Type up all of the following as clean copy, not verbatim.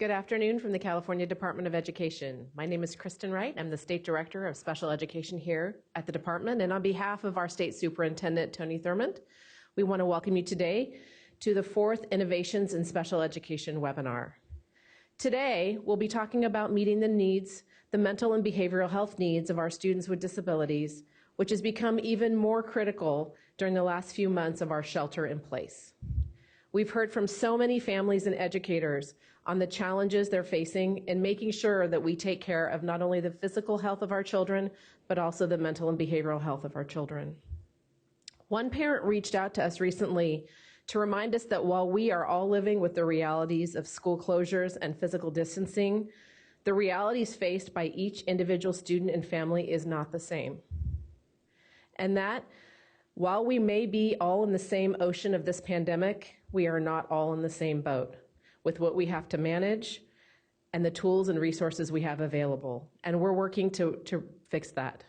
Good afternoon from the California Department of Education. My name is Kristen Wright. I'm the State Director of Special Education here at the department. And on behalf of our State Superintendent, Tony Thurmond, we want to welcome you today to the fourth Innovations in Special Education webinar. Today, we'll be talking about meeting the needs, the mental and behavioral health needs of our students with disabilities, which has become even more critical during the last few months of our shelter in place. We've heard from so many families and educators on the challenges they're facing in making sure that we take care of not only the physical health of our children, but also the mental and behavioral health of our children. One parent reached out to us recently to remind us that while we are all living with the realities of school closures and physical distancing, the realities faced by each individual student and family is not the same. And that while we may be all in the same ocean of this pandemic, we are not all in the same boat with what we have to manage and the tools and resources we have available. And we're working to fix that.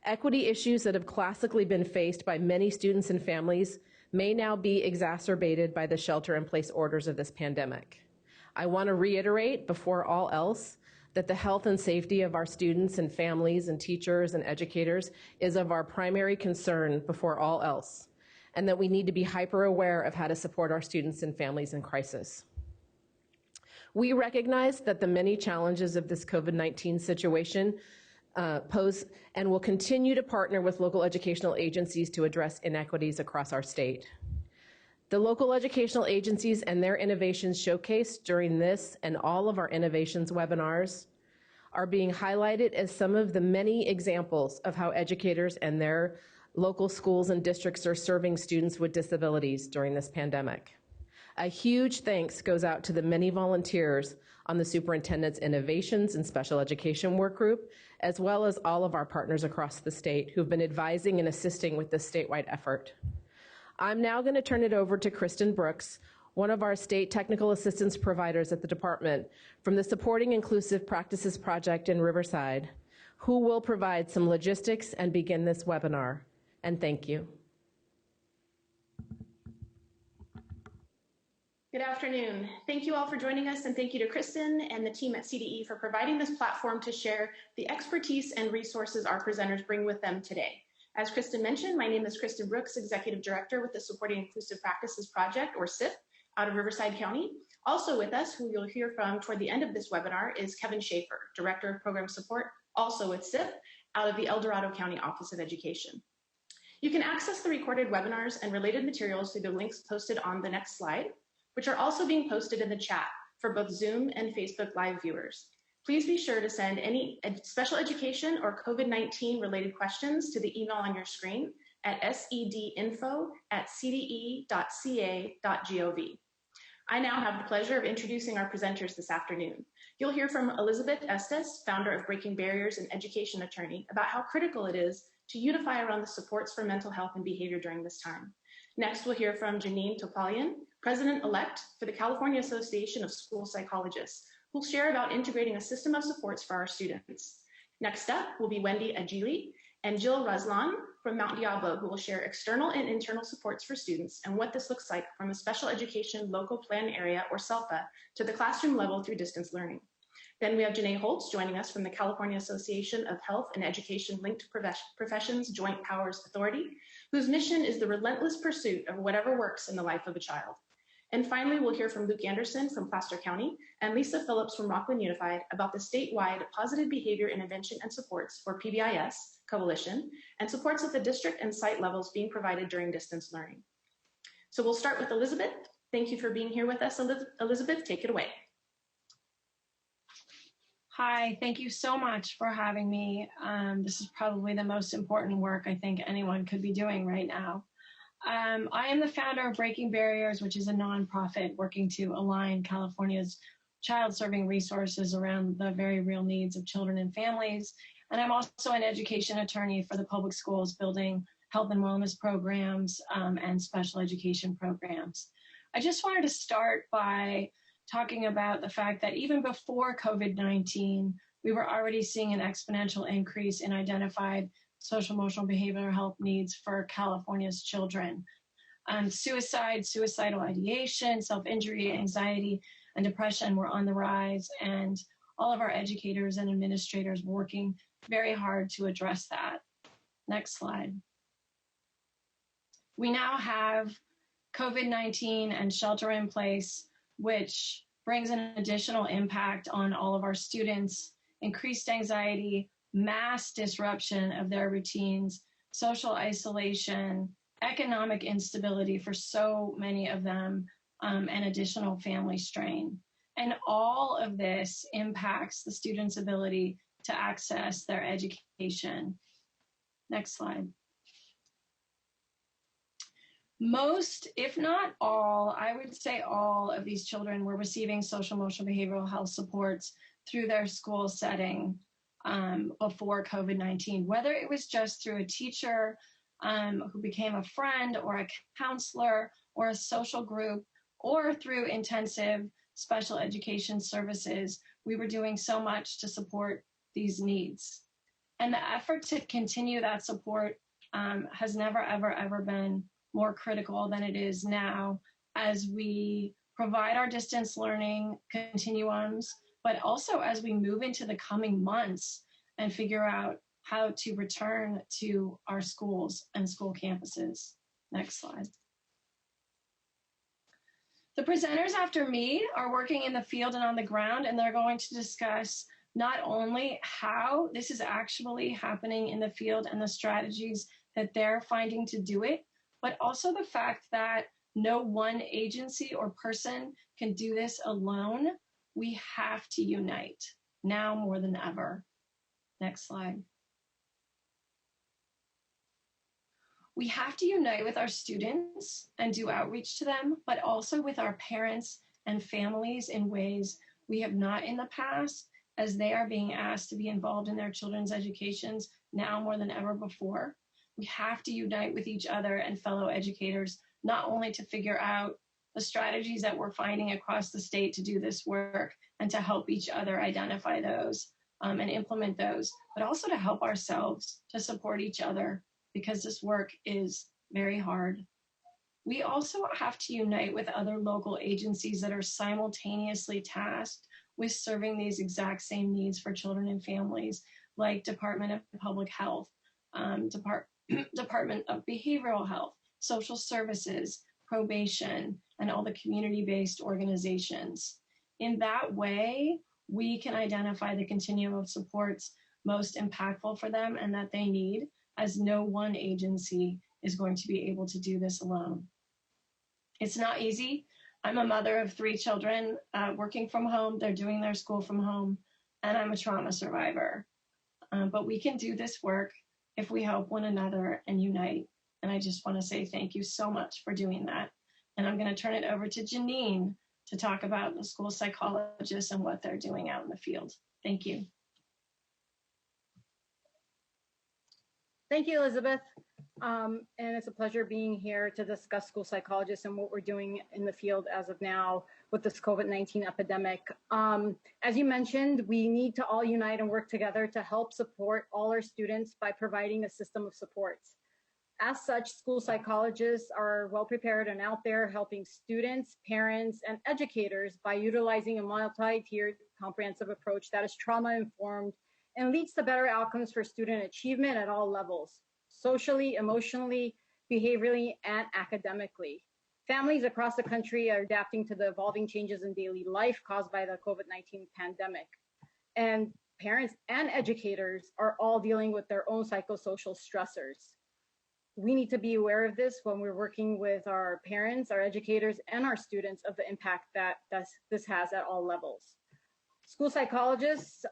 Equity issues that have classically been faced by many students and families may now be exacerbated by the shelter-in-place orders of this pandemic. I want to reiterate before all else that the health and safety of our students and families and teachers and educators is of our primary concern before all else, and that we need to be hyper aware of how to support our students and families in crisis. We recognize that the many challenges of this COVID-19 situation pose and will continue to partner with local educational agencies to address inequities across our state. The local educational agencies and their innovations showcased during this and all of our innovations webinars are being highlighted as some of the many examples of how educators and their local schools and districts are serving students with disabilities during this pandemic. A huge thanks goes out to the many volunteers on the Superintendent's Innovations and Special Education Work Group, as well as all of our partners across the state who've been advising and assisting with this statewide effort. I'm now going to turn it over to Kristen Brooks, one of our state technical assistance providers at the department from the Supporting Inclusive Practices Project in Riverside, who will provide some logistics and begin this webinar. And thank you. Good afternoon. Thank you all for joining us, and thank you to Kristen and the team at CDE for providing this platform to share the expertise and resources our presenters bring with them today. As Kristen mentioned, my name is Kristen Brooks, Executive Director with the Supporting Inclusive Practices Project, or SIP, out of Riverside County. Also with us, who you'll hear from toward the end of this webinar, is Kevin Schaefer, Director of Program Support, also with SIP, out of the El Dorado County Office of Education. You can access the recorded webinars and related materials through the links posted on the next slide, which are also being posted in the chat for both Zoom and Facebook Live viewers. Please be sure to send any special education or COVID-19 related questions to the email on your screen at sedinfo@cde.ca.gov. I now have the pleasure of introducing our presenters this afternoon. You'll hear from Elizabeth Estes, founder of Breaking Barriers and education attorney, about how critical it is to unify around the supports for mental health and behavior during this time. Next, we'll hear from Janine Topalian, President-elect for the California Association of School Psychologists, who'll share about integrating a system of supports for our students. Next up will be Wendy Agili and Jill Raslan from Mount Diablo, who will share external and internal supports for students and what this looks like from a special education local plan area, or SELPA, to the classroom level through distance learning. Then we have Janae Holtz joining us from the California Association of Health and Education Linked Professions Joint Powers Authority, whose mission is the relentless pursuit of whatever works in the life of a child. And finally, we'll hear from Luke Anderson from Placer County and Lisa Phillips from Rockland Unified about the statewide Positive Behavior Intervention and Supports, or PBIS, coalition, and supports at the district and site levels being provided during distance learning. So we'll start with Elizabeth. Thank you for being here with us, Elizabeth. Take it away. Hi, thank you so much for having me. This is probably the most important work I think anyone could be doing right now. I am the founder of Breaking Barriers, which is a nonprofit working to align California's child-serving resources around the very real needs of children and families. And I'm also an education attorney for the public schools, building health and wellness programs and special education programs. I just wanted to start by talking about the fact that even before COVID-19, we were already seeing an exponential increase in identified social, emotional, behavioral health needs for California's children. Suicide, suicidal ideation, self-injury, anxiety, and depression were on the rise, and all of our educators and administrators working very hard to address that. Next slide. We now have COVID-19 and shelter in place, which brings an additional impact on all of our students, increased anxiety, mass disruption of their routines, social isolation, economic instability for so many of them, and additional family strain. And all of this impacts the students' ability to access their education. Next slide. Most, if not all, I would say all of these children were receiving social emotional behavioral health supports through their school setting before COVID-19, whether it was just through a teacher who became a friend or a counselor or a social group, or through intensive special education services. We were doing so much to support these needs. And the effort to continue that support has never, ever, ever been more critical than it is now, as we provide our distance learning continuums, but also as we move into the coming months and figure out how to return to our schools and school campuses. Next slide. The presenters after me are working in the field and on the ground, and they're going to discuss not only how this is actually happening in the field and the strategies that they're finding to do it, but also the fact that no one agency or person can do this alone. We have to unite now more than ever. Next slide. We have to unite with our students and do outreach to them, but also with our parents and families in ways we have not in the past, as they are being asked to be involved in their children's educations now more than ever before. We have to unite with each other and fellow educators, not only to figure out the strategies that we're finding across the state to do this work and to help each other identify those and implement those, but also to help ourselves to support each other, because this work is very hard. We also have to unite with other local agencies that are simultaneously tasked with serving these exact same needs for children and families, like Department of Public Health, Department of Behavioral Health, Social Services, Probation, and all the community-based organizations. In that way, we can identify the continuum of supports most impactful for them and that they need, as no one agency is going to be able to do this alone. It's not easy. I'm a mother of 3 children working from home. They're doing their school from home, and I'm a trauma survivor. But we can do this work if we help one another and unite. And I just want to say thank you so much for doing that. And I'm going to turn it over to Janine to talk about the school psychologists and what they're doing out in the field. Thank you. Thank you, Elizabeth. And it's a pleasure being here to discuss school psychologists and what we're doing in the field as of now with this COVID-19 epidemic. As you mentioned, we need to all unite and work together to help support all our students by providing a system of supports. As such, school psychologists are well prepared and out there helping students, parents, and educators by utilizing a multi-tiered comprehensive approach that is trauma-informed and leads to better outcomes for student achievement at all levels, socially, emotionally, behaviorally, and academically. Families across the country are adapting to the evolving changes in daily life caused by the COVID-19 pandemic. And parents and educators are all dealing with their own psychosocial stressors. We need to be aware of this when we're working with our parents, our educators, and our students of the impact that this has at all levels. School psychologists,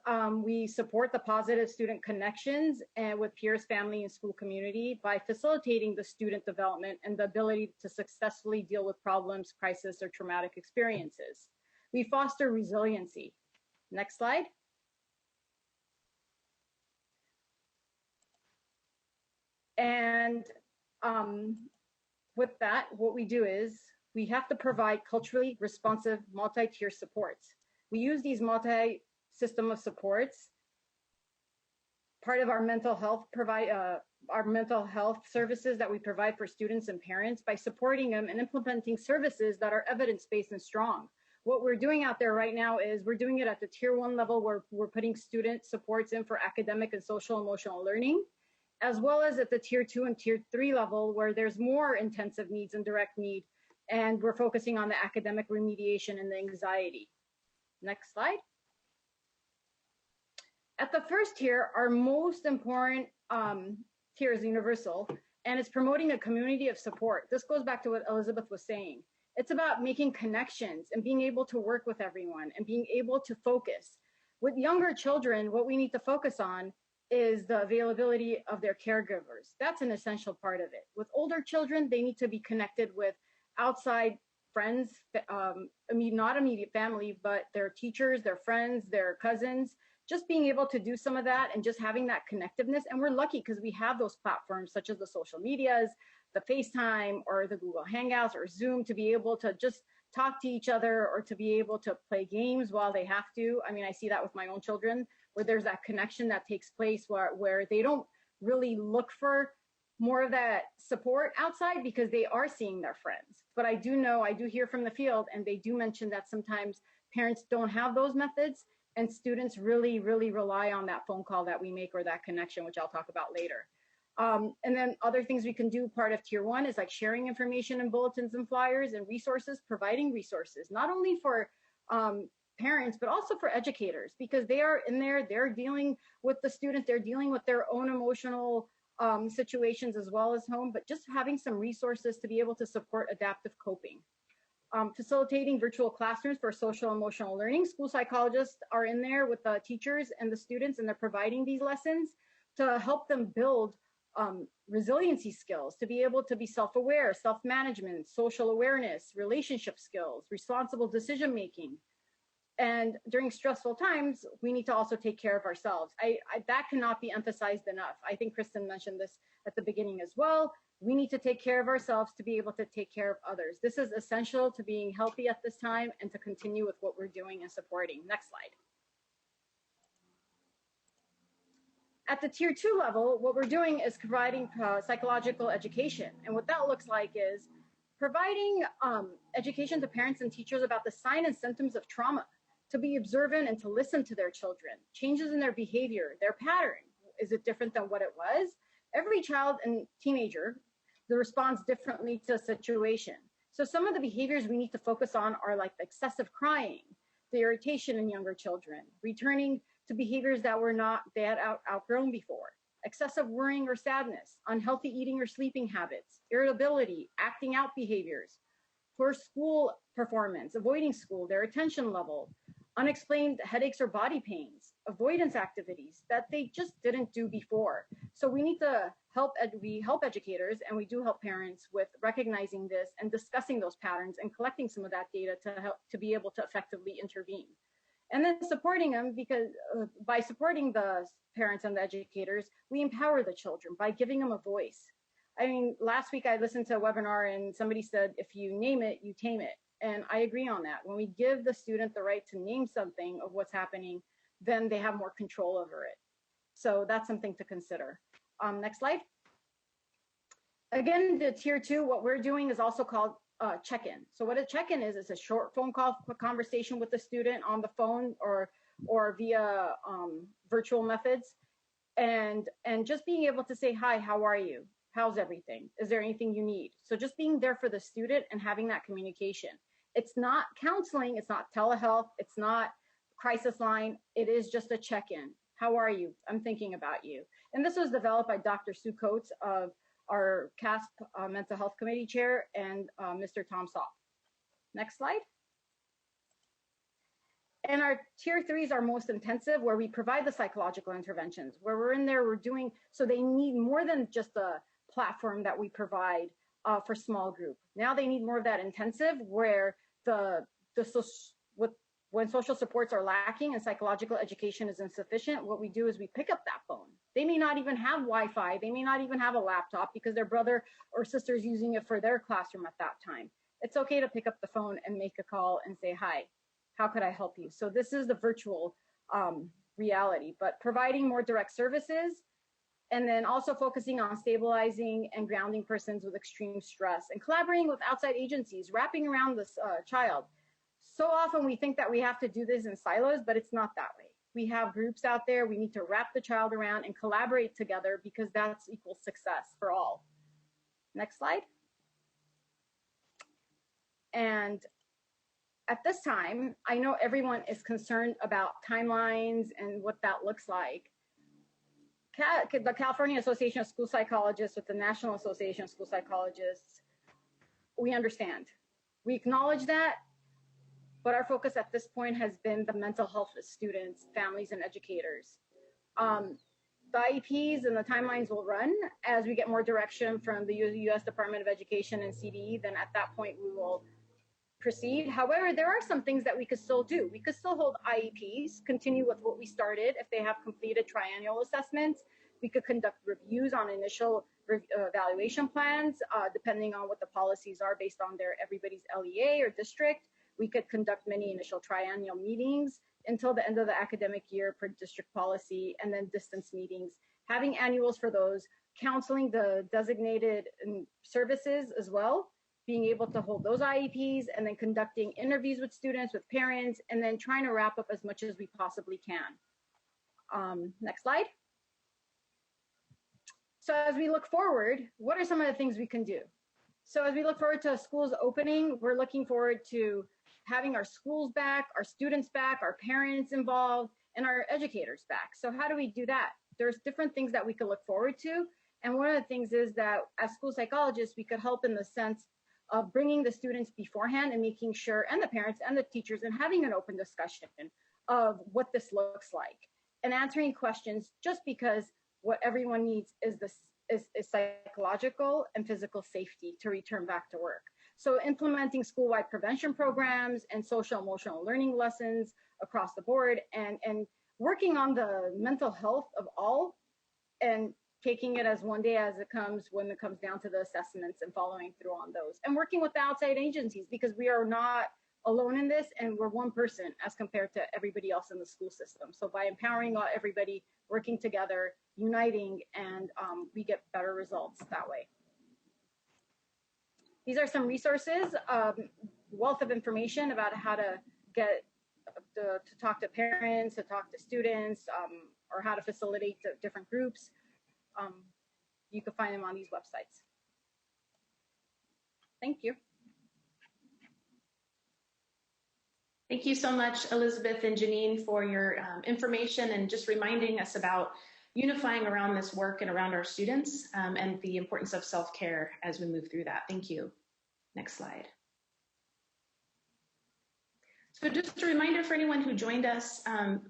we support the positive student connections and with peers, family, and school community by facilitating the student development and the ability to successfully deal with problems, crisis, or traumatic experiences. We foster resiliency. Next slide. And with that, what we do is we have to provide culturally responsive multi-tier supports. We use these multi-system of supports, part of our mental health services that we provide for students and parents by supporting them and implementing services that are evidence-based and strong. what we're doing out there right now is we're doing it at the tier 1 level, where we're putting student supports in for academic and social emotional learning, as well as at the tier 2 and tier 3 level, where there's more intensive needs and direct need, and we're focusing on the academic remediation and the anxiety. Next slide. At the first tier, our most important tier is universal, and it's promoting a community of support. This goes back to what Elizabeth was saying. It's about making connections and being able to work with everyone and being able to focus. With younger children, what we need to focus on is the availability of their caregivers. That's an essential part of it. With older children, they need to be connected with outside friends, not immediate family, but their teachers, their friends, their cousins, just being able to do some of that and just having that connectiveness. And we're lucky because we have those platforms such as the social medias, the FaceTime or the Google Hangouts or Zoom, to be able to just talk to each other or to be able to play games while they have to. I mean, I see that with my own children, where there's that connection that takes place where they don't really look for more of that support outside because they are seeing their friends. But I do hear from the field, and they do mention that sometimes parents don't have those methods, and students really, really rely on that phone call that we make or that connection, which I'll talk about later. And then other things we can do, part of tier 1 is like sharing information in bulletins and flyers and resources, providing resources, not only for parents, but also for educators, because they are in there, they're dealing with the students, they're dealing with their own emotional situations as well as home, but just having some resources to be able to support adaptive coping. Facilitating virtual classrooms for social emotional learning. School psychologists are in there with the teachers and the students, and they're providing these lessons to help them build resiliency skills, to be able to be self-aware, self-management, social awareness, relationship skills, responsible decision-making. And during stressful times, we need to also take care of ourselves. That cannot be emphasized enough. I think Kristen mentioned this at the beginning as well. We need to take care of ourselves to be able to take care of others. This is essential to being healthy at this time and to continue with what we're doing and supporting. Next slide. At the tier 2 level, what we're doing is providing psychological education. And what that looks like is providing education to parents and teachers about the signs and symptoms of trauma, to be observant and to listen to their children, changes in their behavior, their pattern. Is it different than what it was? Every child and teenager responds differently to a situation. So some of the behaviors we need to focus on are like the excessive crying, the irritation in younger children, returning to behaviors that they had outgrown before, excessive worrying or sadness, unhealthy eating or sleeping habits, irritability, acting out behaviors, poor school performance, avoiding school, their attention level, unexplained headaches or body pains, avoidance activities that they just didn't do before. So we need to help educators, and we do help parents with recognizing this and discussing those patterns and collecting some of that data to help to be able to effectively intervene. And then supporting them, because by supporting the parents and the educators, we empower the children by giving them a voice. I mean, last week I listened to a webinar and somebody said, if you name it, you tame it. And I agree on that. When we give the student the right to name something of what's happening, then they have more control over it. So that's something to consider. Next slide. Again, the tier 2, what we're doing is also called check-in. So what a check-in is a short phone call conversation with the student on the phone or via virtual methods. And just being able to say, hi, how are you? How's everything? Is there anything you need? So just being there for the student and having that communication. It's not counseling, it's not telehealth, it's not crisis line, it is just a check-in. How are you? I'm thinking about you. And this was developed by Dr. Sue Coates of our CASP Mental Health Committee Chair and Mr. Tom Saul. Next slide. And our tier 3 is our most intensive, where we provide the psychological interventions, where we're in there, we're doing, so they need more than just a platform that we provide for small group. Now they need more of that intensive, where when social supports are lacking and psychological education is insufficient, what we do is we pick up that phone. They may not even have Wi-Fi, they may not even have a laptop because their brother or sister is using it for their classroom at that time. It's okay to pick up the phone and make a call and say, hi, how could I help you? So this is the virtual reality, but providing more direct services, and then also focusing on stabilizing and grounding persons with extreme stress and collaborating with outside agencies, wrapping around this child. So often we think that we have to do this in silos, but it's not that way. We have groups out there. We need to wrap the child around and collaborate together because that's equals success for all. Next slide. And at this time, I know everyone is concerned about timelines and what that looks like. The California Association of School Psychologists with the National Association of School Psychologists, we understand. We acknowledge that, but our focus at this point has been the mental health of students, families, and educators. The IEPs and the timelines will run as we get more direction from the U.S. Department of Education and CDE. Then at that point, we will proceed. However, there are some things that we could still do. We could still hold IEPs, continue with what we started. If they have completed triennial assessments, we could conduct reviews on initial evaluation plans, depending on what the policies are based on everybody's LEA or district. We could conduct many initial triennial meetings until the end of the academic year per district policy, and then distance meetings, having annuals for those, counseling the designated services as well, being able to hold those IEPs, and then conducting interviews with students, with parents, and then trying to wrap up as much as we possibly can. Next slide. So as we look forward, what are some of the things we can do? So as we look forward to schools opening, we're looking forward to having our schools back, our students back, our parents involved, and our educators back. So how do we do that? There's different things that we could look forward to. And one of the things is that as school psychologists, we could help in the sense of bringing the students beforehand and making sure, and the parents and the teachers, and having an open discussion of what this looks like, and answering questions, just because what everyone needs is psychological and physical safety to return back to work. So implementing school-wide prevention programs and social emotional learning lessons across the board, and working on the mental health of all, and taking it as one day as it comes, when it comes down to the assessments, and following through on those, and working with the outside agencies, because we are not alone in this, and we're one person as compared to everybody else in the school system. So by empowering everybody, working together, uniting, and we get better results that way. These are some resources, wealth of information about how to get to talk to parents, to talk to students, or how to facilitate different groups. You can find them on these websites. Thank you. Thank you so much, Elizabeth and Janine, for your information and just reminding us about unifying around this work and around our students, and the importance of self-care as we move through that. Thank you. Next slide. So just a reminder for anyone who joined us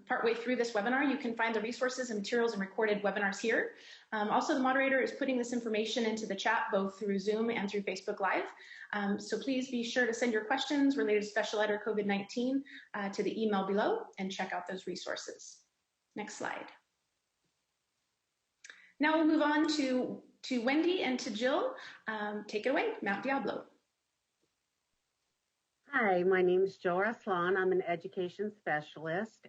partway through this webinar, you can find the resources and materials and recorded webinars here. Also, the moderator is putting this information into the chat, both through Zoom and through Facebook Live. So please be sure to send your questions related to special ed or COVID-19 to the email below, and check out those resources. Next slide. Now we'll move on to Wendy and to Jill. Take it away, Mount Diablo. Hi, my name is Jill Raslan. I'm an education specialist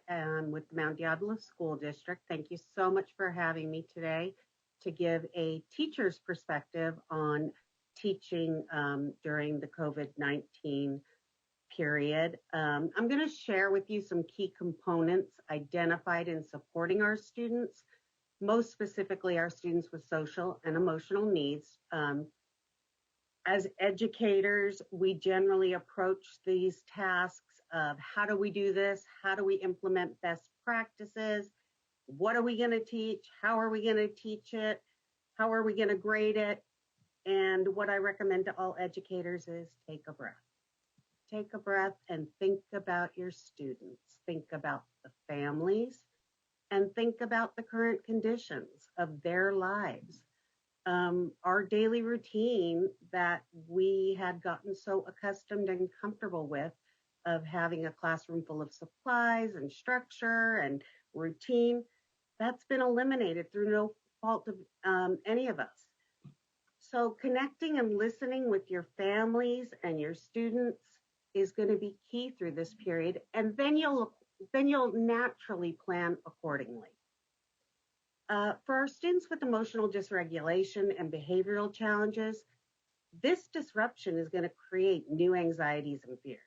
with the Mount Diablo School District. Thank you so much for having me today to give a teacher's perspective on teaching during the COVID-19 period. I'm going to share with you some key components identified in supporting our students, most specifically our students with social and emotional needs. As educators, we generally approach these tasks of how do we do this? How do we implement best practices? What are we going to teach? How are we going to teach it? How are we going to grade it? And what I recommend to all educators is take a breath. Take a breath and think about your students. Think about the families, and think about the current conditions of their lives. Our daily routine that we had gotten so accustomed and comfortable with, of having a classroom full of supplies and structure and routine, that's been eliminated through no fault of any of us. So connecting and listening with your families and your students is going to be key through this period, and then you'll naturally plan accordingly. For our students with emotional dysregulation and behavioral challenges, this disruption is going to create new anxieties and fears.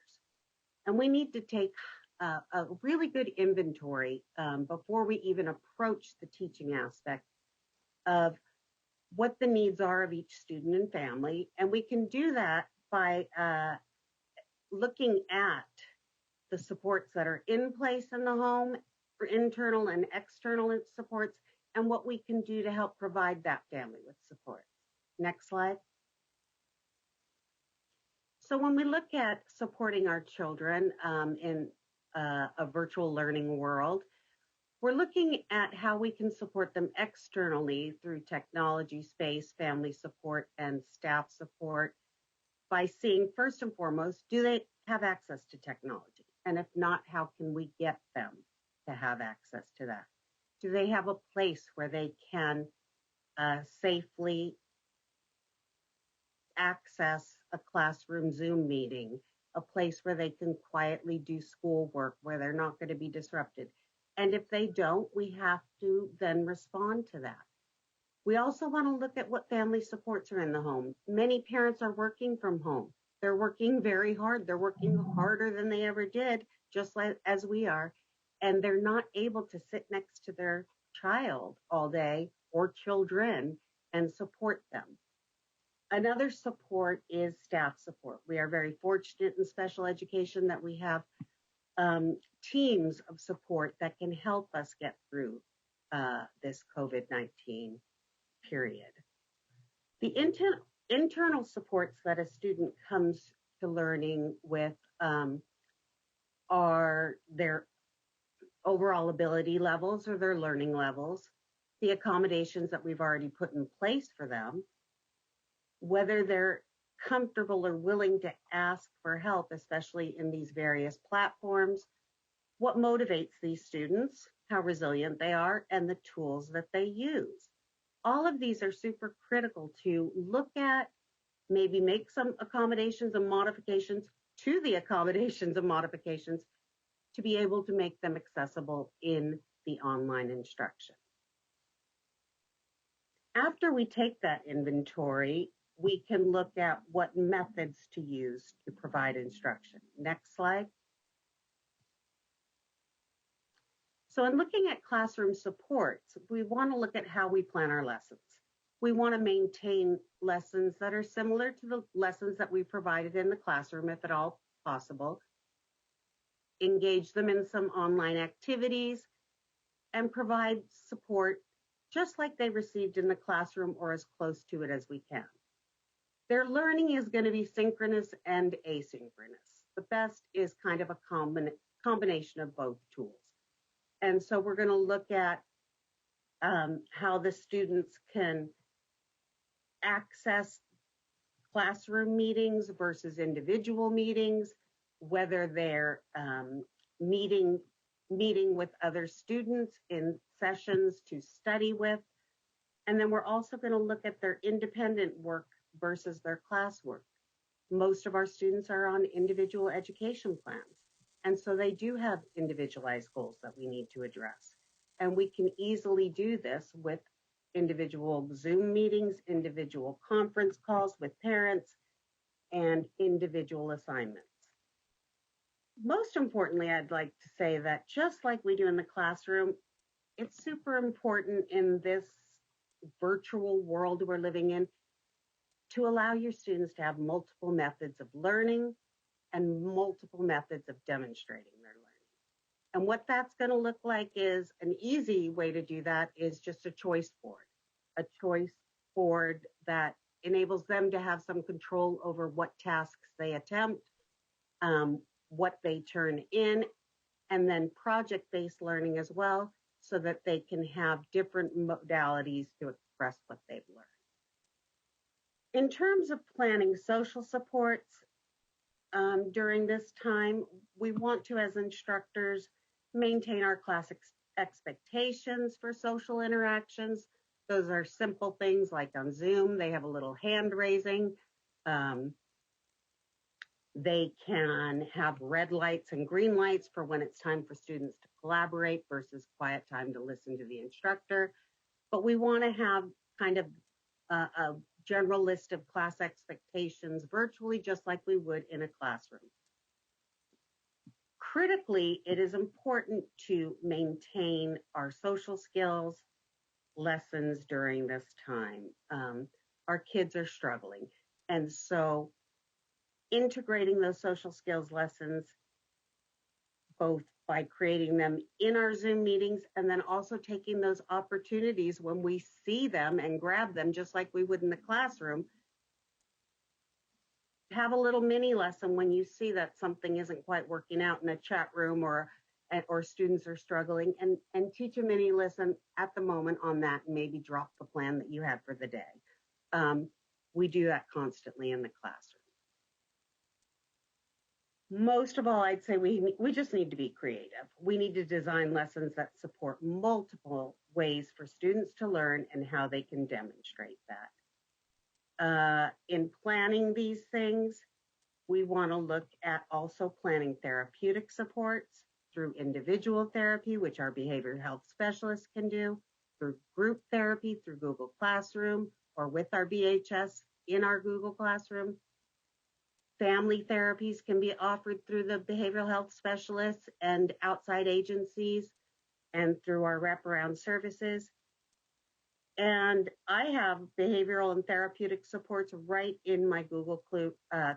And we need to take a really good inventory before we even approach the teaching aspect of what the needs are of each student and family. And we can do that by looking at the supports that are in place in the home for internal and external supports, and what we can do to help provide that family with support. Next slide. So when we look at supporting our children in a virtual learning world, we're looking at how we can support them externally through technology, space, family support, and staff support by seeing, first and foremost, do they have access to technology? And if not, how can we get them to have access to that? Do they have a place where they can safely access a classroom Zoom meeting, a place where they can quietly do schoolwork, where they're not going to be disrupted? And if they don't, we have to then respond to that. We also want to look at what family supports are in the home. Many parents are working from home. They're working very hard. They're working harder than they ever did, just like as we are. And they're not able to sit next to their child all day or children and support them. Another support is staff support. We are very fortunate in special education that we have teams of support that can help us get through this COVID-19 period. The internal supports that a student comes to learning with are their overall ability levels or their learning levels, the accommodations that we've already put in place for them, whether they're comfortable or willing to ask for help, especially in these various platforms, what motivates these students, how resilient they are, and the tools that they use. All of these are super critical to look at, maybe make some accommodations and modifications to the accommodations and modifications to be able to make them accessible in the online instruction. After we take that inventory, we can look at what methods to use to provide instruction. Next slide. So in looking at classroom supports, we want to look at how we plan our lessons. We want to maintain lessons that are similar to the lessons that we provided in the classroom, if at all possible. Engage them in some online activities and provide support just like they received in the classroom or as close to it as we can. Their learning is going to be synchronous and asynchronous. The best is kind of a combination of both tools. And so we're going to look at how the students can access classroom meetings versus individual meetings, whether they're meeting with other students in sessions to study with. And then we're also going to look at their independent work versus their classwork. Most of our students are on individual education plans. And so they do have individualized goals that we need to address. And we can easily do this with individual Zoom meetings, individual conference calls with parents, and individual assignments. Most importantly, I'd like to say that just like we do in the classroom, it's super important in this virtual world we're living in to allow your students to have multiple methods of learning and multiple methods of demonstrating their learning. And what that's going to look like is an easy way to do that is just a choice board that enables them to have some control over what tasks they attempt, what they turn in, and then project-based learning as well, so that they can have different modalities to express what they've learned. In terms of planning social supports during this time, we want to, as instructors, maintain our class expectations for social interactions. Those are simple things like on Zoom, they have a little hand raising. They can have red lights and green lights for when it's time for students to collaborate versus quiet time to listen to the instructor. But we want to have kind of a general list of class expectations virtually, just like we would in a classroom. critically, it is important to maintain our social skills lessons during this time. Our kids are struggling. And so integrating those social skills lessons, both by creating them in our Zoom meetings and then also taking those opportunities when we see them and grab them, just like we would in the classroom. Have a little mini lesson when you see that something isn't quite working out in a chat room or students are struggling, and teach a mini lesson at the moment on that, and maybe drop the plan that you had for the day. We do that constantly in the classroom. Most of all, I'd say we just need to be creative. We need to design lessons that support multiple ways for students to learn and how they can demonstrate that. In planning these things, we want to look at also planning therapeutic supports through individual therapy, which our behavioral health specialists can do, through group therapy, through Google Classroom, or with our BHS in our Google Classroom. Family therapies can be offered through the behavioral health specialists and outside agencies and through our wraparound services. And I have behavioral and therapeutic supports right in my Google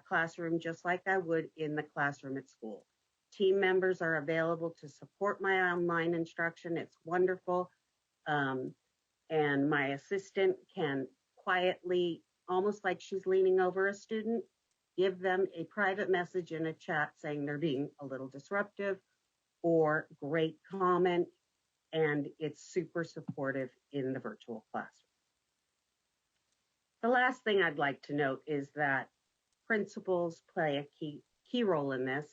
Classroom, just like I would in the classroom at school. Team members are available to support my online instruction. It's wonderful. And my assistant can quietly, almost like she's leaning over a student, give them a private message in a chat saying they're being a little disruptive or great comment, and it's super supportive in the virtual classroom. The last thing I'd like to note is that principals play a key role in this,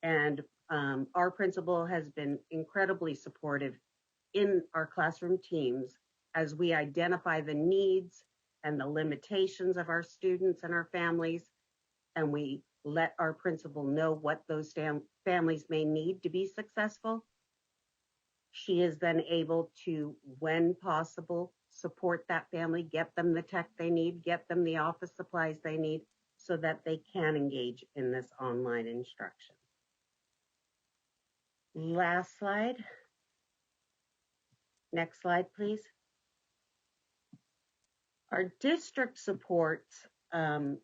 and our principal has been incredibly supportive in our classroom teams as we identify the needs and the limitations of our students and our families, and we let our principal know what those families may need to be successful. She is then able to, when possible, support that family, get them the tech they need, get them the office supplies they need so that they can engage in this online instruction. Last slide. Next slide, please. Our district supports, I'm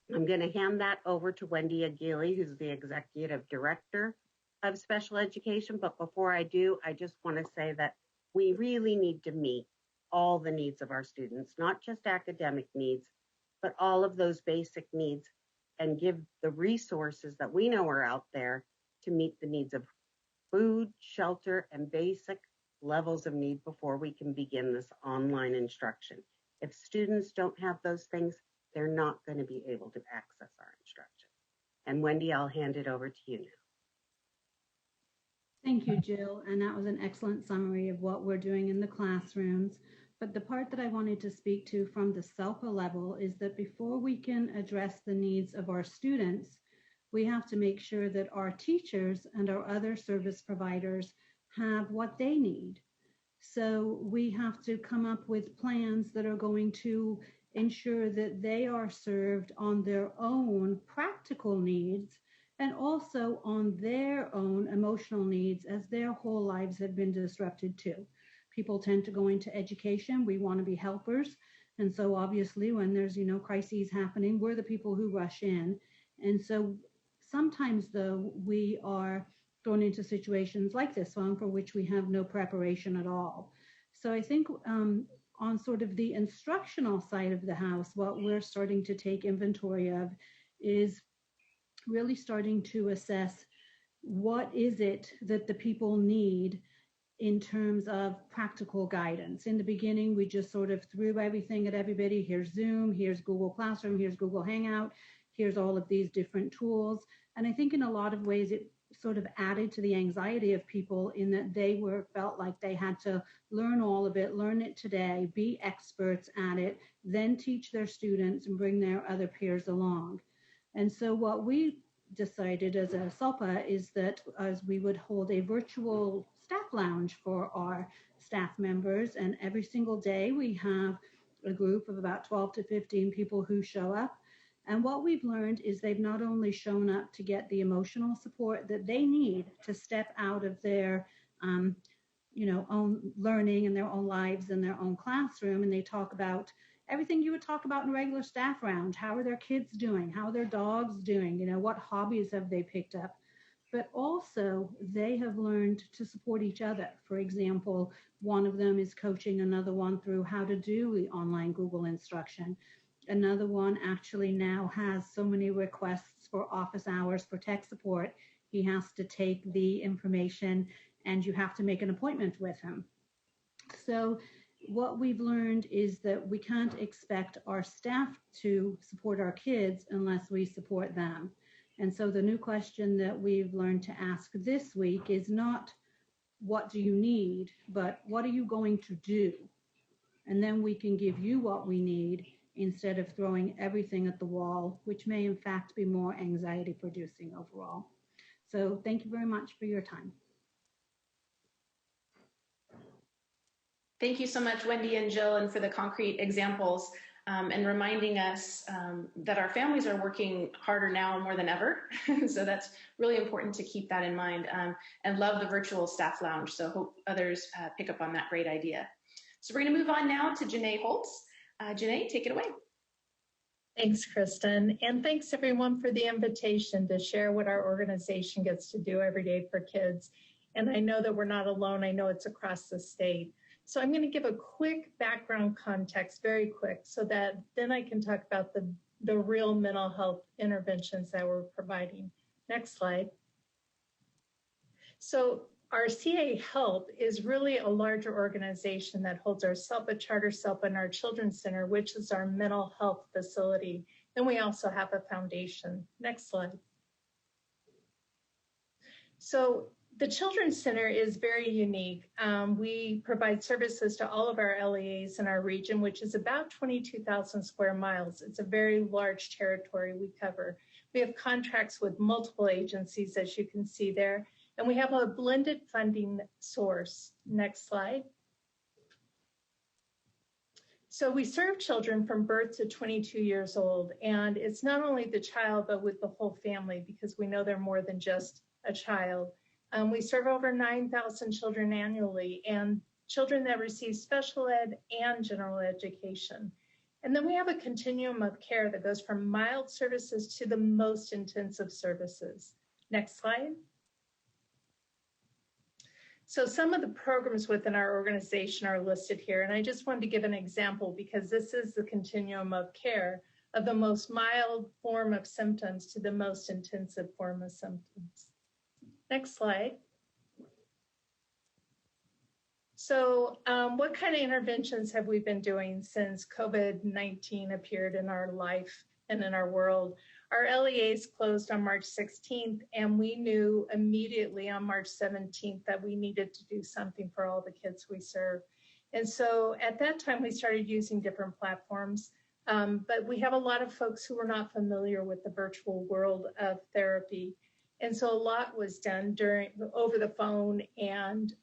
going to hand that over to Wendy Aguili, who's the Executive Director of Special Education. But before I do, I just want to say that we really need to meet all the needs of our students, not just academic needs, but all of those basic needs, and give the resources that we know are out there to meet the needs of food, shelter, and basic levels of need before we can begin this online instruction. If students don't have those things, they're not going to be able to access our instruction. And Wendy, I'll hand it over to you now. Thank you, Jill. And that was an excellent summary of what we're doing in the classrooms. But the part that I wanted to speak to from the SELPA level is that before we can address the needs of our students, we have to make sure that our teachers and our other service providers have what they need. So we have to come up with plans that are going to ensure that they are served on their own practical needs and also on their own emotional needs, as their whole lives have been disrupted too. People tend to go into education. We want to be helpers. And so obviously when there's, crises happening, we're the people who rush in. And so sometimes though, we are thrown into situations like this one for which we have no preparation at all. So I think on sort of the instructional side of the house, what we're starting to take inventory of is really starting to assess what is it that the people need in terms of practical guidance. In the beginning, we just sort of threw everything at everybody. Here's Zoom, here's Google Classroom, here's Google Hangout, here's all of these different tools. And I think in a lot of ways, it sort of added to the anxiety of people in that they felt like they had to learn all of it, learn it today, be experts at it, then teach their students and bring their other peers along. And so what we decided as a SELPA is that as we would hold a virtual staff lounge for our staff members, and every single day we have a group of about 12 to 15 people who show up, And what we've learned is they've not only shown up to get the emotional support that they need to step out of their own learning and their own lives and their own classroom, and they talk about everything you would talk about in a regular staff round. How are their kids doing? How are their dogs doing? What hobbies have they picked up? But also they have learned to support each other. For example, one of them is coaching another one through how to do the online Google instruction. Another one actually now has so many requests for office hours for tech support. He has to take the information and you have to make an appointment with him. So what we've learned is that we can't expect our staff to support our kids unless we support them. And so the new question that we've learned to ask this week is not what do you need, but what are you going to do? And then we can give you what we need instead of throwing everything at the wall, which may in fact be more anxiety producing overall. So thank you very much for your time. Thank you so much, Wendy and Jill, and for the concrete examples and reminding us that our families are working harder now more than ever. So that's really important to keep that in mind, and love the virtual staff lounge. So hope others pick up on that great idea. So we're going to move on now to Janae Holtz. Janae, take it away. Thanks, Kristen. And thanks everyone for the invitation to share what our organization gets to do every day for kids. And I know that we're not alone. I know it's across the state. So I'm going to give a quick background context, very quick, so that then I can talk about the real mental health interventions that we're providing. Next slide. So our CDE Help is really a larger organization that holds our SELPA, Charter SELPA, and our Children's Center, which is our mental health facility. Then we also have a foundation. Next slide. So the Children's Center is very unique. We provide services to all of our LEAs in our region, which is about 22,000 square miles. It's a very large territory we cover. We have contracts with multiple agencies, as you can see there, and we have a blended funding source. Next slide. So we serve children from birth to 22 years old, and it's not only the child, but with the whole family, because we know they're more than just a child. We serve over 9,000 children annually, and children that receive special ed and general education. And then we have a continuum of care that goes from mild services to the most intensive services. Next slide. So some of the programs within our organization are listed here, and I just wanted to give an example because this is the continuum of care of the most mild form of symptoms to the most intensive form of symptoms. Next slide. So what kind of interventions have we been doing since COVID-19 appeared in our life and in our world? Our LEAs closed on March 16th, and we knew immediately on March 17th that we needed to do something for all the kids we serve. And so at that time, we started using different platforms, but we have a lot of folks who were not familiar with the virtual world of therapy. And so a lot was done over the phone and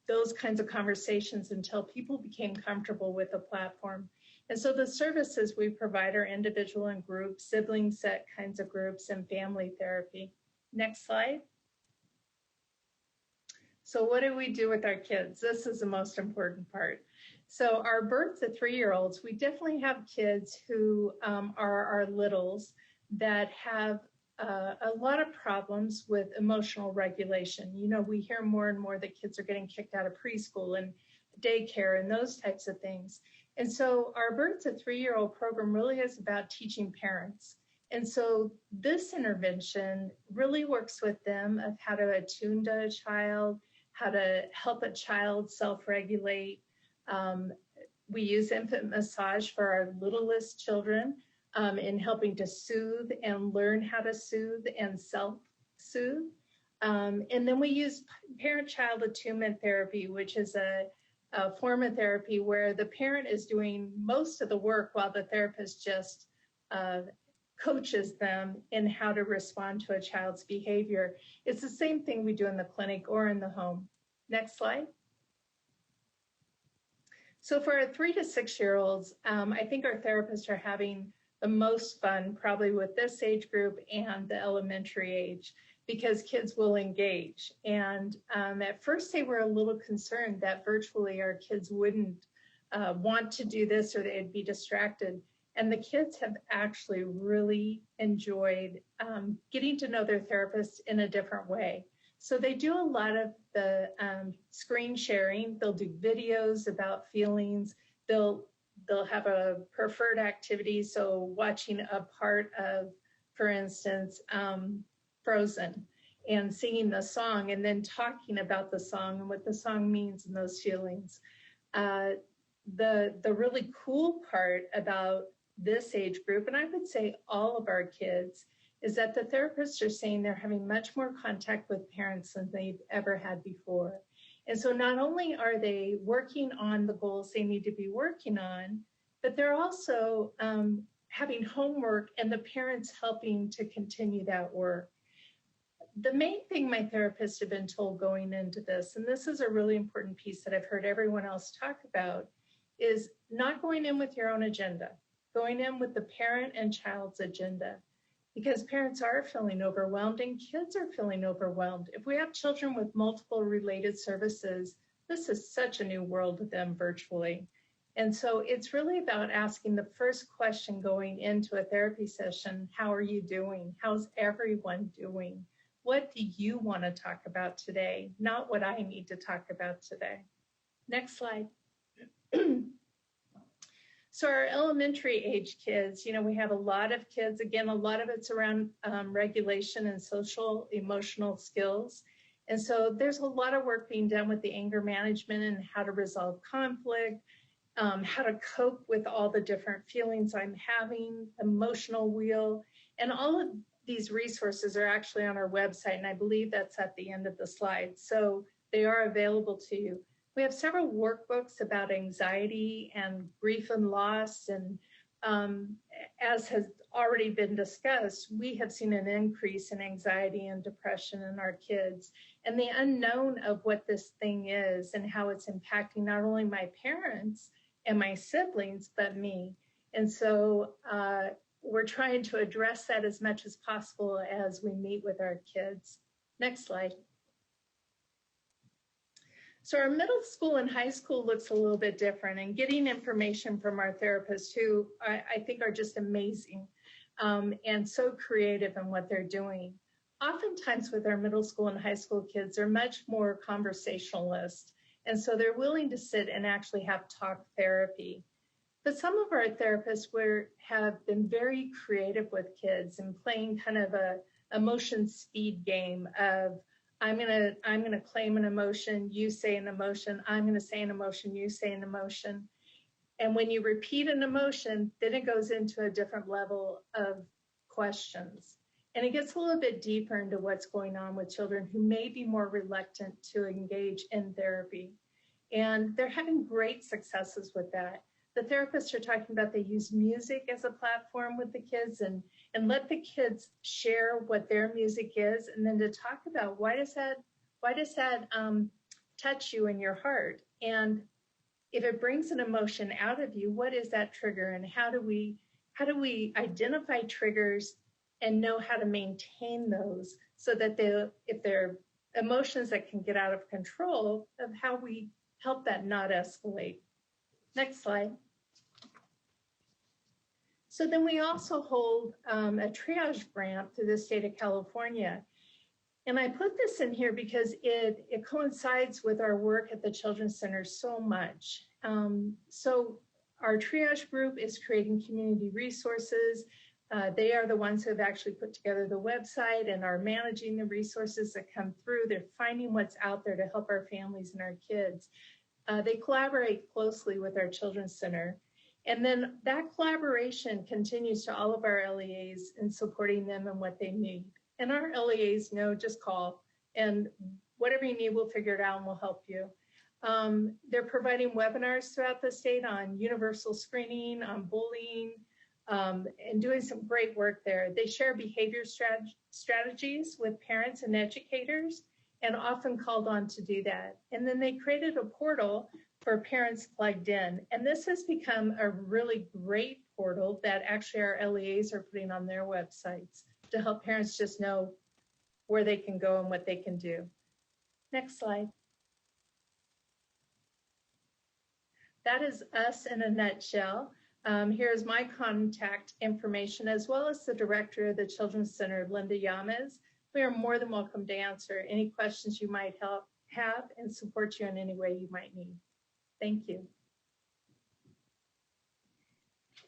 those kinds of conversations until people became comfortable with the platform. And so the services we provide are individual and group, sibling set kinds of groups, and family therapy. Next slide. So what do we do with our kids? This is the most important part. So our birth to 3-year-olds, we definitely have kids who are our littles that have a lot of problems with emotional regulation. You know, we hear more and more that kids are getting kicked out of preschool and daycare and those types of things. And so our birth to 3-year-old program really is about teaching parents. And so this intervention really works with them of how to attune to a child, how to help a child self-regulate. We use infant massage for our littlest children in helping to soothe and learn how to soothe and self-soothe. And then we use parent-child attunement therapy, which is a form of therapy where the parent is doing most of the work while the therapist just coaches them in how to respond to a child's behavior. It's the same thing we do in the clinic or in the home. Next slide. So for our 3 to 6-year-olds, I think our therapists are having the most fun probably with this age group and the elementary age, because kids will engage. And at first they were a little concerned that virtually our kids wouldn't want to do this or they'd be distracted. And the kids have actually really enjoyed getting to know their therapist in a different way. So they do a lot of the screen sharing. They'll do videos about feelings. They'll have a preferred activity. So watching a part of, for instance, Frozen, and singing the song and then talking about the song and what the song means and those feelings. The really cool part about this age group, and I would say all of our kids, is that the therapists are saying they're having much more contact with parents than they've ever had before. And so not only are they working on the goals they need to be working on, but they're also having homework and the parents helping to continue that work. The main thing my therapists have been told going into this, and this is a really important piece that I've heard everyone else talk about, is not going in with your own agenda, going in with the parent and child's agenda, because parents are feeling overwhelmed and kids are feeling overwhelmed. If we have children with multiple related services, this is such a new world to them virtually. And so it's really about asking the first question going into a therapy session: how are you doing? How's everyone doing? What do you want to talk about today? Not what I need to talk about today. Next slide. So our elementary age kids, we have a lot of kids. Again, a lot of it's around regulation and social emotional skills. And so there's a lot of work being done with the anger management and how to resolve conflict, how to cope with all the different feelings I'm having, emotional wheel, and all of these resources are actually on our website, and I believe that's at the end of the slide. So they are available to you. We have several workbooks about anxiety and grief and loss, and as has already been discussed, we have seen an increase in anxiety and depression in our kids, and the unknown of what this thing is and how it's impacting not only my parents and my siblings, but me. And so we're trying to address that as much as possible as we meet with our kids. Next slide. So our middle school and high school looks a little bit different, and getting information from our therapists, who I think are just amazing and so creative in what they're doing. Oftentimes with our middle school and high school kids, they're much more conversationalist, and so they're willing to sit and actually have talk therapy. But some of our therapists have been very creative with kids and playing kind of a emotion speed game of, I'm gonna claim an emotion, you say an emotion, I'm gonna say an emotion, you say an emotion. And when you repeat an emotion, then it goes into a different level of questions. And it gets a little bit deeper into what's going on with children who may be more reluctant to engage in therapy. And they're having great successes with that. The therapists are talking about they use music as a platform with the kids and let the kids share what their music is, and then to talk about why does that touch you in your heart, and if it brings an emotion out of you, what is that trigger, and how do we identify triggers and know how to maintain those, so that if they're emotions that can get out of control, of how we help that not escalate. Next slide. So then we also hold a triage grant through the state of California. And I put this in here because it coincides with our work at the Children's Center so much. So our triage group is creating community resources. They are the ones who have actually put together the website and are managing the resources that come through. They're finding what's out there to help our families and our kids. They collaborate closely with our Children's Center. And then that collaboration continues to all of our LEAs in supporting them and what they need. And our LEAs know, just call, and whatever you need, we'll figure it out and we'll help you. They're providing webinars throughout the state on universal screening, on bullying, and doing some great work there. They share behavior strategies with parents and educators, and often called on to do that. And then they created a portal for parents plugged in. And this has become a really great portal that actually our LEAs are putting on their websites to help parents just know where they can go and what they can do. Next slide. That is us in a nutshell. Here's my contact information, as well as the director of the Children's Center, Linda Yamas. We are more than welcome to answer any questions you might have and support you in any way you might need. Thank you.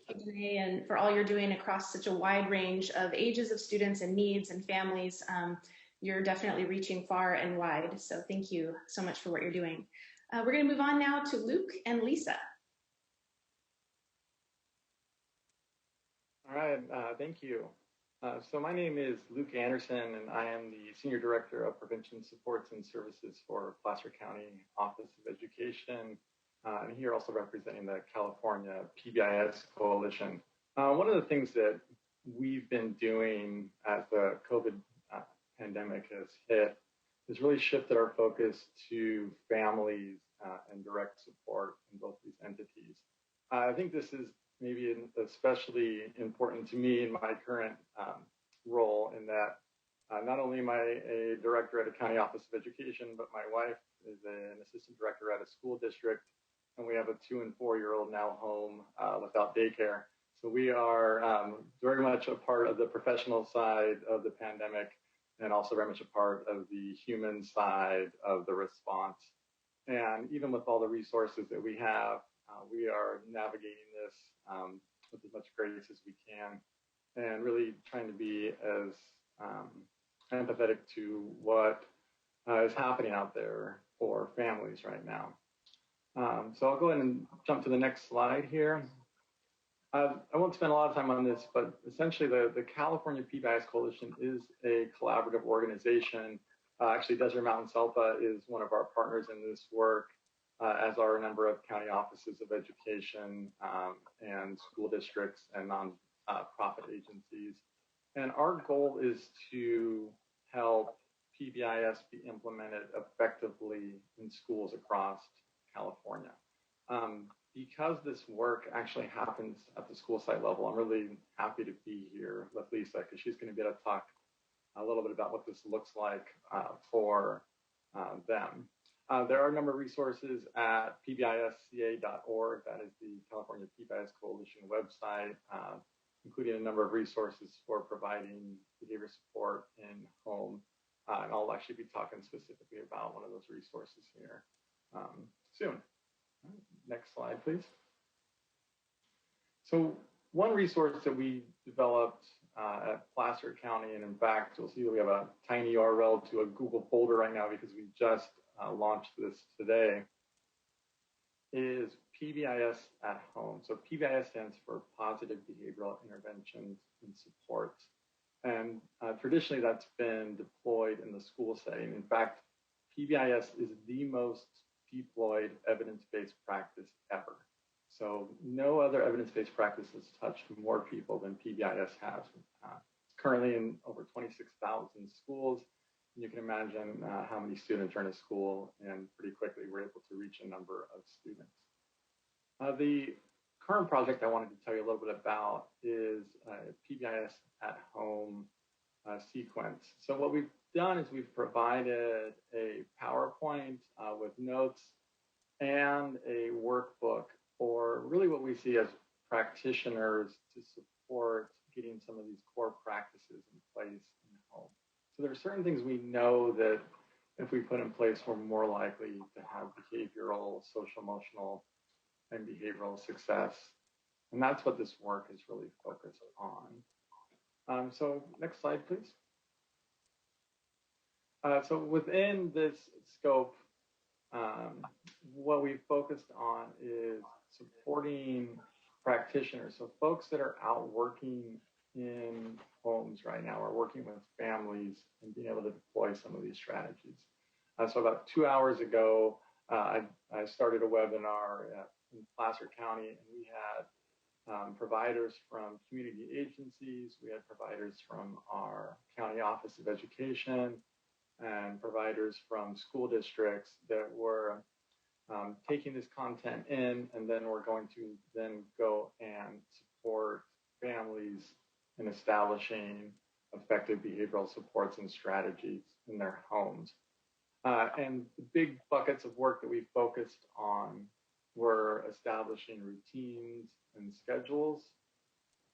Thank you, Renee, and for all you're doing across such a wide range of ages of students and needs and families. You're definitely reaching far and wide. So thank you so much for what you're doing. We're going to move on now to Luke and Lisa. All right, thank you. So my name is Luke Anderson, and I am the Senior Director of Prevention Supports and Services for Placer County Office of Education, and here also representing the California PBIS Coalition. One of the things that we've been doing as the COVID pandemic has hit has really shifted our focus to families and direct support in both these entities. I think this is maybe especially important to me in my current role, in that not only am I a director at a county office of education, but my wife is an assistant director at a school district, and we have a 2- and 4-year-old now home without daycare. So we are very much a part of the professional side of the pandemic, and also very much a part of the human side of the response. And even with all the resources that we have, we are navigating this with as much grace as we can, and really trying to be as empathetic to what is happening out there for families right now. So I'll go ahead and jump to the next slide here. I won't spend a lot of time on this, but essentially the California PBIS Coalition is a collaborative organization. Actually, Desert Mountain SELPA is one of our partners in this work, as are a number of county offices of education and school districts and non-profit agencies. And our goal is to help PBIS be implemented effectively in schools across California. Because this work actually happens at the school site level, I'm really happy to be here with Lisa, because she's going to be able to talk a little bit about what this looks like for them. There are a number of resources at pbisca.org. That is the California PBIS Coalition website, including a number of resources for providing behavior support in home. And I'll actually be talking specifically about one of those resources here soon. Next slide, please. So one resource that we developed at Placer County, and in fact, you'll see that we have a tiny URL to a Google folder right now because we just launched this today, is PBIS at Home. So PBIS stands for Positive Behavioral Interventions and Supports. And traditionally, that's been deployed in the school setting. In fact, PBIS is the most deployed evidence-based practice ever. So no other evidence-based practice has touched more people than PBIS has. It's currently in over 26,000 schools. You can imagine how many students are in a school, and pretty quickly we're able to reach a number of students. The current project I wanted to tell you a little bit about is PBIS at Home sequence. So what we've done is we've provided a PowerPoint with notes and a workbook for really what we see as practitioners to support getting some of these core practices in place in home. So there are certain things we know that if we put in place, we're more likely to have behavioral, social, emotional, and behavioral success. And that's what this work is really focused on. So next slide, please. So within this scope, what we've focused on is supporting practitioners. So folks that are out working in homes right now, or working with families, and being able to deploy some of these strategies. So about 2 hours ago, I started a webinar in Placer County, and we had providers from community agencies, we had providers from our county office of education, and providers from school districts that were taking this content in, and then we're going to then go and support families in establishing effective behavioral supports and strategies in their homes. And the big buckets of work that we focused on were establishing routines and schedules,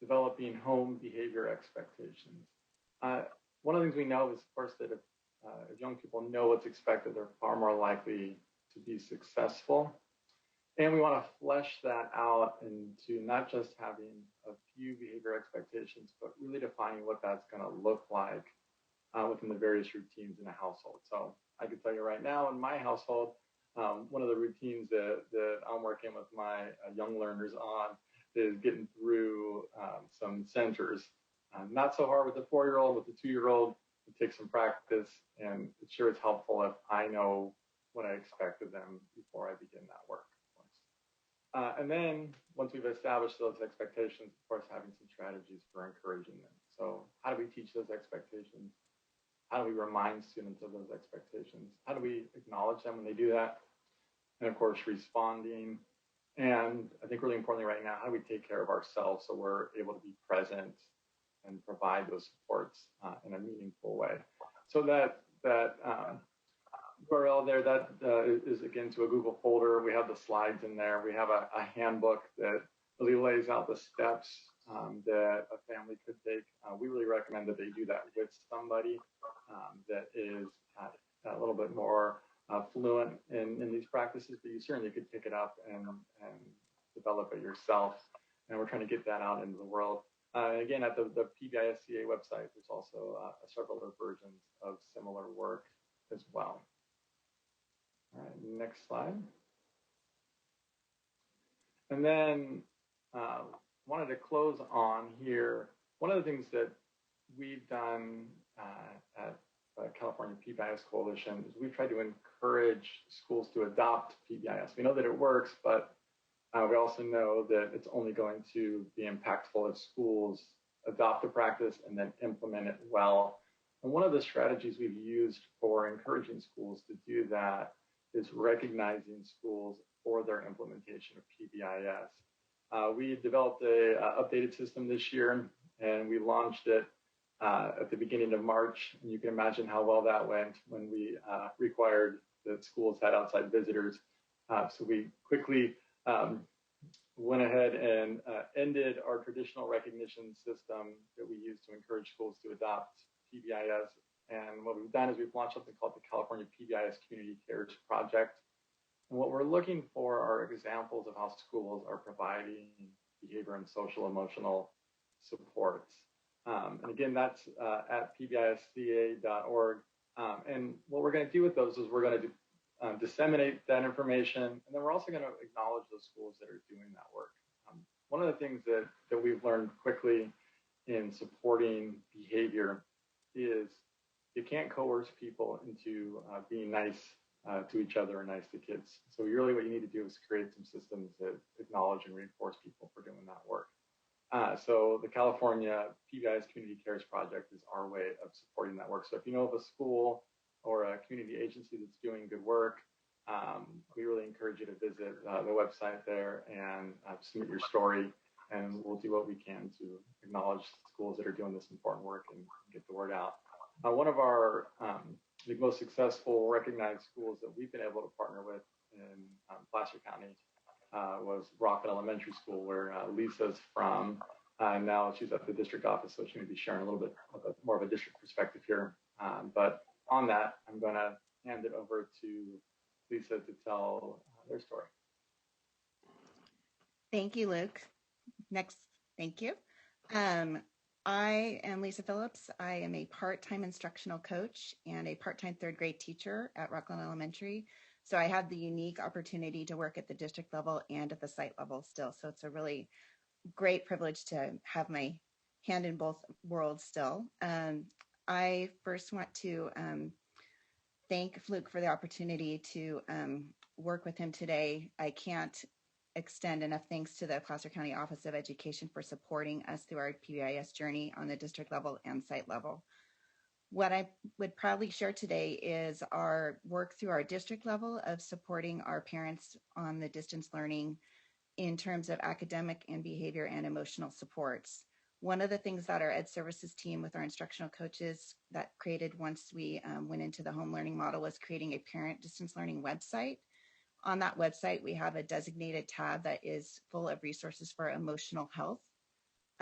developing home behavior expectations. One of the things we know is, of course, that if young people know what's expected, they're far more likely to be successful. And we want to flesh that out into not just having a few behavior expectations, but really defining what that's going to look like within the various routines in a household. So I can tell you right now, in my household, one of the routines that I'm working with my young learners on is getting through some centers. Not so hard with the 4-year-old, with the 2-year-old, it takes some practice, and sure it's helpful if I know what I expect of them before I begin that work. And then once we've established those expectations, of course, having some strategies for encouraging them. So how do we teach those expectations? How do we remind students of those expectations? How do we acknowledge them when they do that? And of course, responding. And I think really importantly right now, how do we take care of ourselves so we're able to be present and provide those supports in a meaningful way? So that URL there, that is again to a Google folder. We have the slides in there. We have a handbook that really lays out the steps that a family could take. We really recommend that they do that with somebody that is a little bit more fluent in these practices, but you certainly could pick it up and develop it yourself. And we're trying to get that out into the world. Again, at the PBIS website, there's also several other versions of similar work as well. All right, next slide. And then wanted to close on here. One of the things that we've done at California PBIS Coalition is we've tried to encourage schools to adopt PBIS. We know that it works, but we also know that it's only going to be impactful if schools adopt the practice and then implement it well. And one of the strategies we've used for encouraging schools to do that is recognizing schools for their implementation of PBIS. We developed an updated system this year, and we launched it at the beginning of March. And you can imagine how well that went when we required that schools had outside visitors. So we quickly went ahead and ended our traditional recognition system that we use to encourage schools to adopt PBIS. And what we've done is we've launched something called the California PBIS Community Cares Project. And what we're looking for are examples of how schools are providing behavior and social emotional supports. And again, that's at pbisca.org. And what we're going to do with those is we're going to disseminate that information, and then we're also going to acknowledge those schools that are doing that work. One of the things that we've learned quickly in supporting behavior is you can't coerce people into being nice to each other and nice to kids. So really what you need to do is create some systems that acknowledge and reinforce people for doing that work. So the California PBIS Community Cares Project is our way of supporting that work. So if you know of a school or a community agency that's doing good work, we really encourage you to visit the website there and submit your story, and we'll do what we can to acknowledge schools that are doing this important work and get the word out. One of our the most successful recognized schools that we've been able to partner with in Placer County was Rockland Elementary School, where Lisa's from. Now she's at the district office, so she may be sharing a little bit more of a district perspective here. But on that, I'm going to hand it over to Lisa to tell their story. Thank you, Luke. Next, thank you. I am Lisa Phillips. I am a part-time instructional coach and a part-time third grade teacher at Rockland Elementary. So I have the unique opportunity to work at the district level and at the site level still. So it's a really great privilege to have my hand in both worlds still. I first want to thank Luke for the opportunity to work with him today. I can't extend enough thanks to the Placer County Office of Education for supporting us through our PBIS journey on the district level and site level. What I would proudly share today is our work through our district level of supporting our parents on the distance learning in terms of academic and behavior and emotional supports. One of the things that our Ed Services team with our instructional coaches that created once we went into the home learning model was creating a parent distance learning website. On that website, we have a designated tab that is full of resources for emotional health.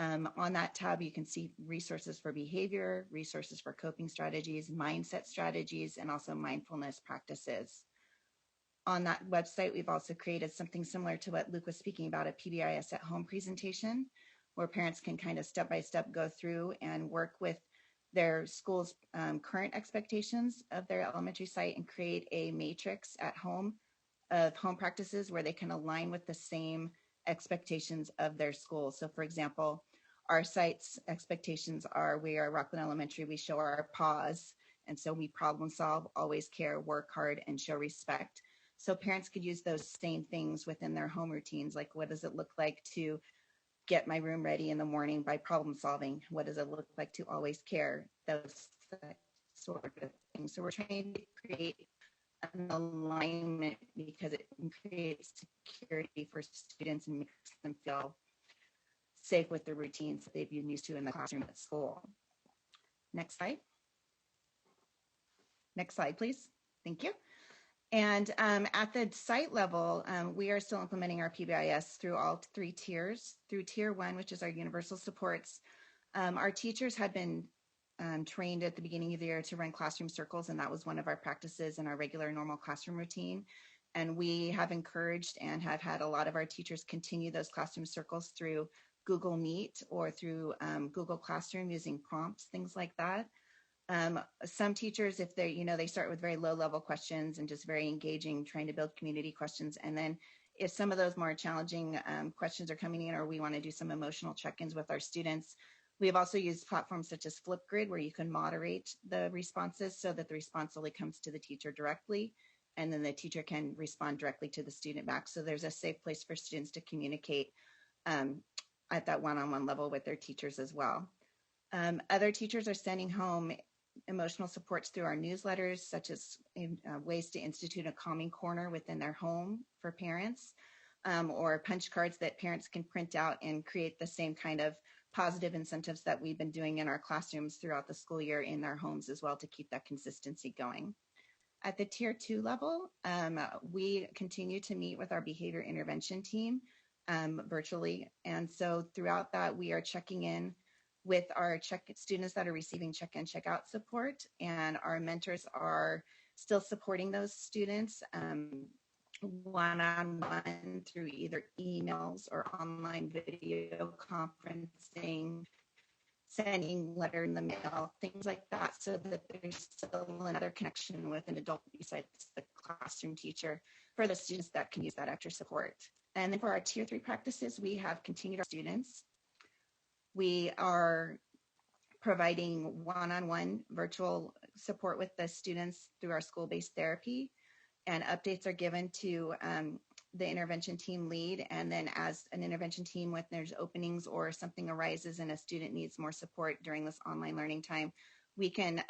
On that tab, you can see resources for behavior, resources for coping strategies, mindset strategies, and also mindfulness practices. On that website, we've also created something similar to what Luke was speaking about, a PBIS at home presentation, where parents can kind of step-by-step go through and work with their school's current expectations of their elementary site and create a matrix at home of home practices where they can align with the same expectations of their school. So for example, our site's expectations are, we are Rockland Elementary, we show our pause. And so we problem solve, always care, work hard, and show respect. So parents could use those same things within their home routines. Like, what does it look like to get my room ready in the morning by problem solving? What does it look like to always care? Those sort of things. So we're trying to create an alignment because it creates security for students and makes them feel safe with the routines that they've been used to in the classroom at school. Next slide. Next slide, please. Thank you. And at the site level, we are still implementing our PBIS through all 3 tiers. Through tier 1, which is our universal supports, our teachers had been trained at the beginning of the year to run classroom circles, and that was one of our practices in our regular normal classroom routine. And we have encouraged and have had a lot of our teachers continue those classroom circles through Google Meet or through Google Classroom using prompts, things like that. Some teachers, if they, they start with very low level questions and just very engaging, trying to build community questions. And then if some of those more challenging questions are coming in, or we want to do some emotional check-ins with our students, we have also used platforms such as Flipgrid, where you can moderate the responses so that the response only comes to the teacher directly, and then the teacher can respond directly to the student back. So there's a safe place for students to communicate at that one-on-one level with their teachers as well. Other teachers are sending home emotional supports through our newsletters, such as ways to institute a calming corner within their home for parents, or punch cards that parents can print out and create the same kind of positive incentives that we've been doing in our classrooms throughout the school year in their homes as well, to keep that consistency going. At the tier 2 level, we continue to meet with our behavior intervention team virtually. And so throughout that, we are checking in with our students that are receiving check-in, check-out support, and our mentors are still supporting those students one-on-one through either emails or online video conferencing, sending letter in the mail, things like that, so that there's still another connection with an adult besides the classroom teacher for the students that can use that extra support. And then for our tier 3 practices, we have continued our students. We are providing one-on-one virtual support with the students through our school-based therapy, and updates are given to the intervention team lead. And then as an intervention team, when there's openings or something arises and a student needs more support during this online learning time, we can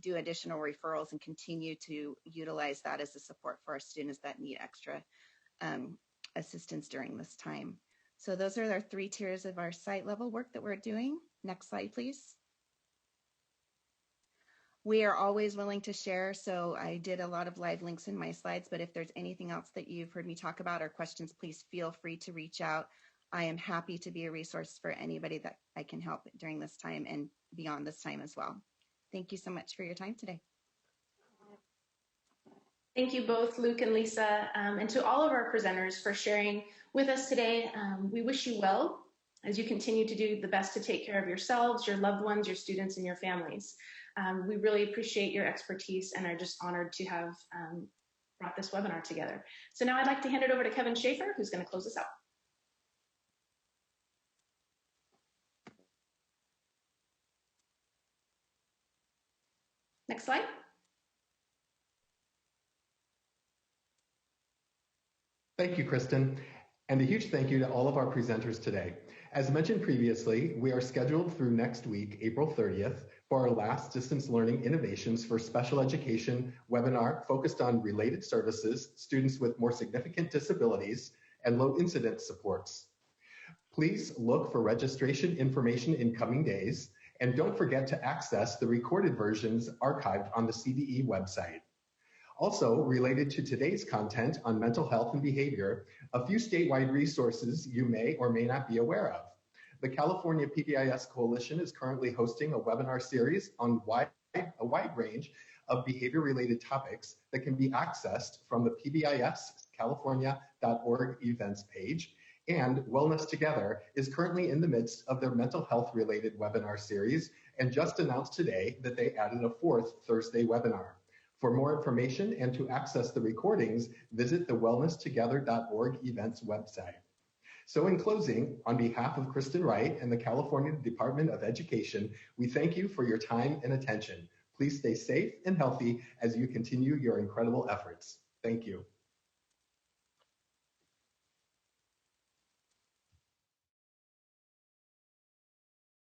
do additional referrals and continue to utilize that as a support for our students that need extra assistance during this time. So those are our 3 tiers of our site level work that we're doing. Next slide, please. We are always willing to share. So I did a lot of live links in my slides, but if there's anything else that you've heard me talk about or questions, please feel free to reach out. I am happy to be a resource for anybody that I can help during this time and beyond this time as well. Thank you so much for your time today. Thank you both, Luke and Lisa, and to all of our presenters for sharing with us today. We wish you well as you continue to do the best to take care of yourselves, your loved ones, your students, and your families. We really appreciate your expertise and are just honored to have brought this webinar together. So now I'd like to hand it over to Kevin Schaefer, who's going to close us out. Next slide. Thank you, Kristen, and a huge thank you to all of our presenters today. As mentioned previously, we are scheduled through next week, April 30th, for our last Distance Learning Innovations for Special Education webinar focused on related services, students with more significant disabilities, and low incidence supports. Please look for registration information in coming days, and don't forget to access the recorded versions archived on the CDE website. Also, related to today's content on mental health and behavior, a few statewide resources you may or may not be aware of. The California PBIS Coalition is currently hosting a webinar series on a wide range of behavior-related topics that can be accessed from the PBIS California.org events page, and Wellness Together is currently in the midst of their mental health-related webinar series and just announced today that they added a fourth Thursday webinar. For more information and to access the recordings, visit the wellnesstogether.org events website. So in closing, on behalf of Kristen Wright and the California Department of Education, we thank you for your time and attention. Please stay safe and healthy as you continue your incredible efforts. Thank you.